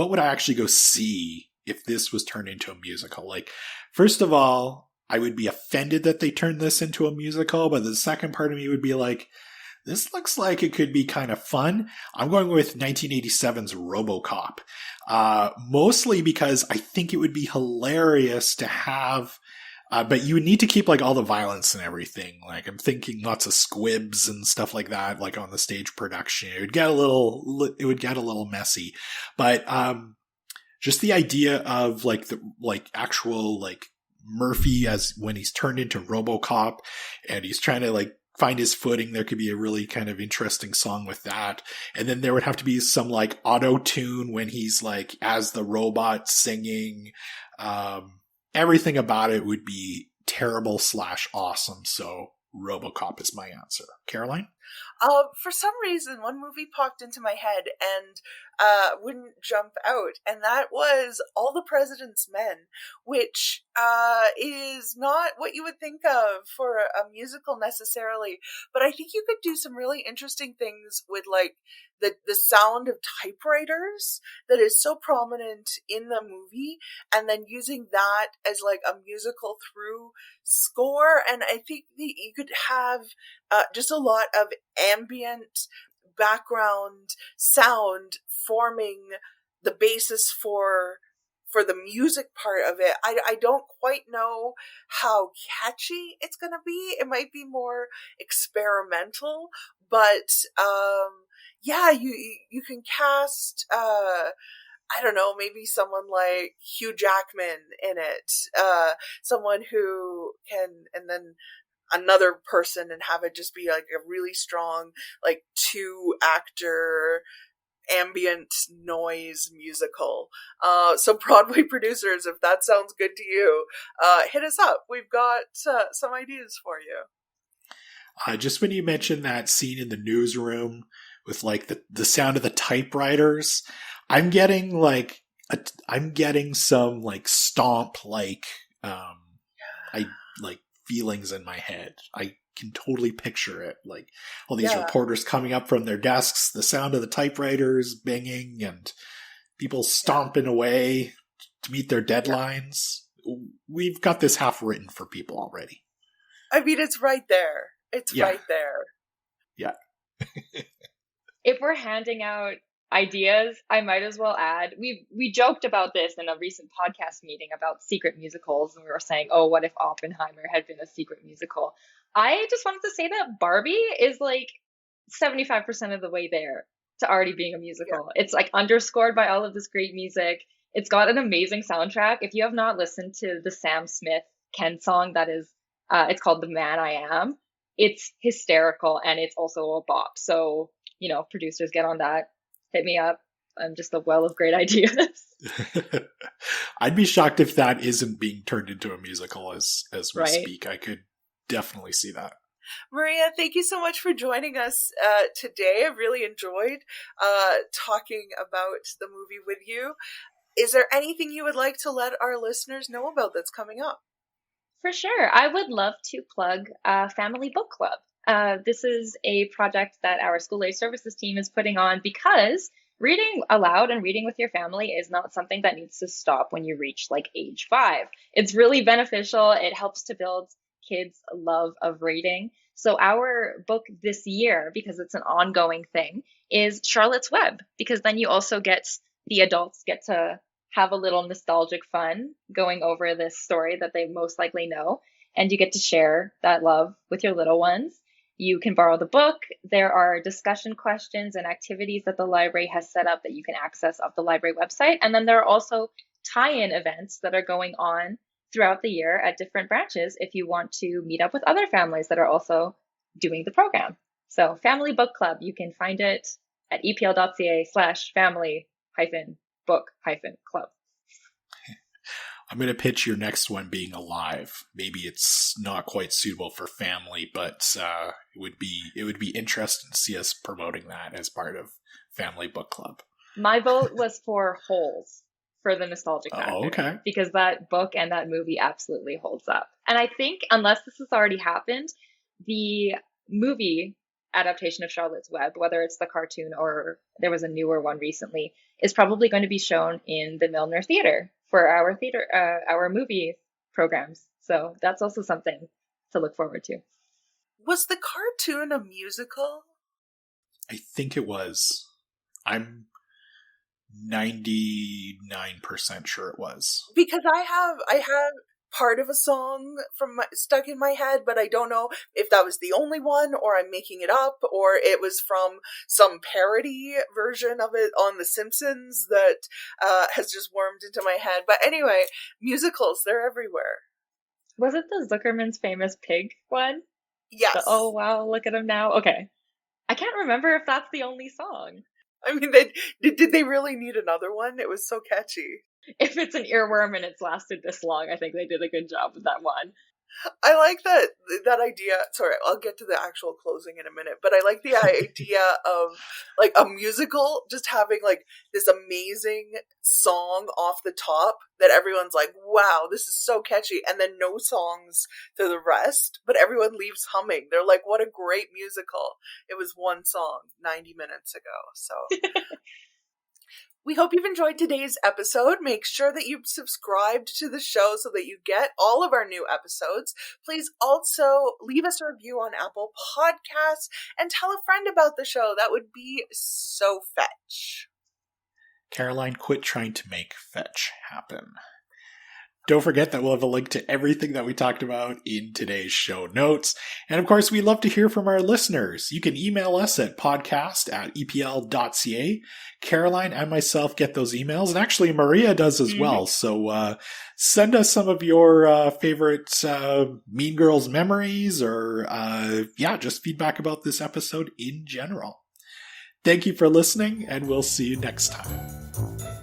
would I actually go see if this was turned into a musical? Like, first of all, I would be offended that they turned this into a musical, but the second part of me would be like, this looks like it could be kind of fun. I'm going with 1987's RoboCop. Mostly because I think it would be hilarious to have But you would need to keep like all the violence and everything. Like I'm thinking lots of squibs and stuff like that, like on the stage production. It would get a little messy. But just the idea of like the like actual like Murphy as when he's turned into RoboCop and he's trying to like find his footing, there could be a really kind of interesting song with that. And then there would have to be some like auto tune when he's like as the robot singing. Everything about it would be terrible / awesome. So RoboCop is my answer. Caroline? For some reason, one movie popped into my head and wouldn't jump out, and that was All the President's Men, which is not what you would think of for a musical necessarily, but I think you could do some really interesting things with like the sound of typewriters that is so prominent in the movie, and then using that as like a musical through score. And I think that you could have just a lot of ambient background sound forming the basis for the music part of it. I don't quite know how catchy it's gonna be. It might be more experimental, but yeah, you can cast I don't know, maybe someone like Hugh Jackman in it, someone who can, and then another person, and have it just be like a really strong, like 2-actor ambient noise musical. So Broadway producers, if that sounds good to you, hit us up. We've got some ideas for you. Just when you mentioned that scene in the newsroom with like the sound of the typewriters, I'm getting some like stomp like I like feelings in my head. I can totally picture it. Like all these reporters coming up from their desks, the sound of the typewriters banging and people stomping away to meet their deadlines. We've got this half written for people already. I mean, it's right there. It's right there. Yeah. If we're handing out ideas, I might as well add, we joked about this in a recent podcast meeting about secret musicals, and we were saying, oh, what if Oppenheimer had been a secret musical? I just wanted to say that Barbie is like 75% of the way there to already being a musical. It's like underscored by all of this great music. It's got an amazing soundtrack. If you have not listened to the Sam Smith Ken song, that is, it's called The Man I Am. It's hysterical, and it's also a bop. So, you know, producers, get on that. Hit me up. I'm just a well of great ideas. I'd be shocked if that isn't being turned into a musical as we speak. I could definitely see that. Maria, thank you so much for joining us today. I really enjoyed talking about the movie with you. Is there anything you would like to let our listeners know about that's coming up? For sure. I would love to plug Family Book Club. This is a project that our school age services team is putting on because reading aloud and reading with your family is not something that needs to stop when you reach like age 5. It's really beneficial. It helps to build kids' love of reading. So our book this year, because it's an ongoing thing, is Charlotte's Web, because then you also the adults get to have a little nostalgic fun going over this story that they most likely know, and you get to share that love with your little ones. You can borrow the book. There are discussion questions and activities that the library has set up that you can access off the library website. And then there are also tie-in events that are going on throughout the year at different branches if you want to meet up with other families that are also doing the program. So Family Book Club, you can find it at epl.ca/family-book-club. I'm going to pitch your next one being alive. Maybe it's not quite suitable for family, but it would be interesting to see us promoting that as part of Family Book Club. My vote was for Holes for the nostalgic factor. Oh, okay. Because that book and that movie absolutely holds up. And I think, unless this has already happened, the movie adaptation of Charlotte's Web, whether it's the cartoon or there was a newer one recently, is probably going to be shown in the Milner Theater for our movie programs. So that's also something to look forward to. Was the cartoon a musical? I think it was. I'm 99% sure it was. Because I have part of a song stuck in my head, but I don't know if that was the only one, or I'm making it up, or it was from some parody version of it on The Simpsons that has just wormed into my head. But anyway, musicals, they're everywhere. Was it the Zuckerman's Famous Pig one? Yes. Oh wow, look at him now. Okay. I can't remember if that's the only song. I mean, did they really need another one? It was so catchy. If it's an earworm and it's lasted this long, I think they did a good job with that one. I like that idea. Sorry, I'll get to the actual closing in a minute, but I like the idea of like a musical just having like this amazing song off the top that everyone's like, wow, this is so catchy, and then no songs to the rest, but everyone leaves humming. They're like, what a great musical. It was one song 90 minutes ago. So we hope you've enjoyed today's episode. Make sure that you've subscribed to the show so that you get all of our new episodes. Please also leave us a review on Apple Podcasts and tell a friend about the show. That would be so fetch. Caroline, quit trying to make fetch happen. Don't forget that we'll have a link to everything that we talked about in today's show notes. And of course, we love to hear from our listeners. You can email us at podcast@epl.ca. Caroline and myself get those emails, and actually Maria does as well. So send us some of your favorite Mean Girls memories, or just feedback about this episode in general. Thank you for listening, and we'll see you next time.